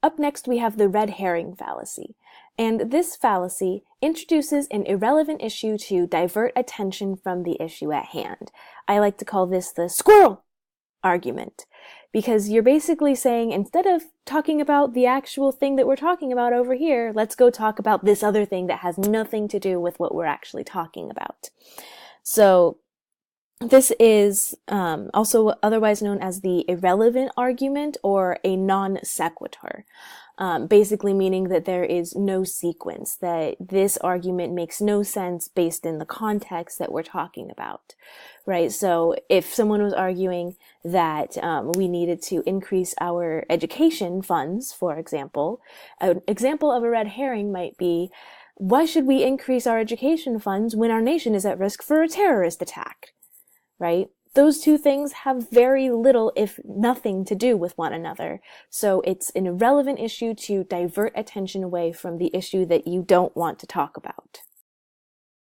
Up next, we have the red herring fallacy. And this fallacy introduces an irrelevant issue to divert attention from the issue at hand. I like to call this the squirrel argument, because you're basically saying, instead of talking about the actual thing that we're talking about over here, let's go talk about this other thing that has nothing to do with what we're actually talking about. So this is also otherwise known as the irrelevant argument or a non sequitur, basically meaning that there is no sequence, that this argument makes no sense based in the context that we're talking about, right? So if someone was arguing that we needed to increase our education funds, for example, an example of a red herring might be, why should we increase our education funds when our nation is at risk for a terrorist attack? Right? Those two things have very little, if nothing, to do with one another. So it's an irrelevant issue to divert attention away from the issue that you don't want to talk about.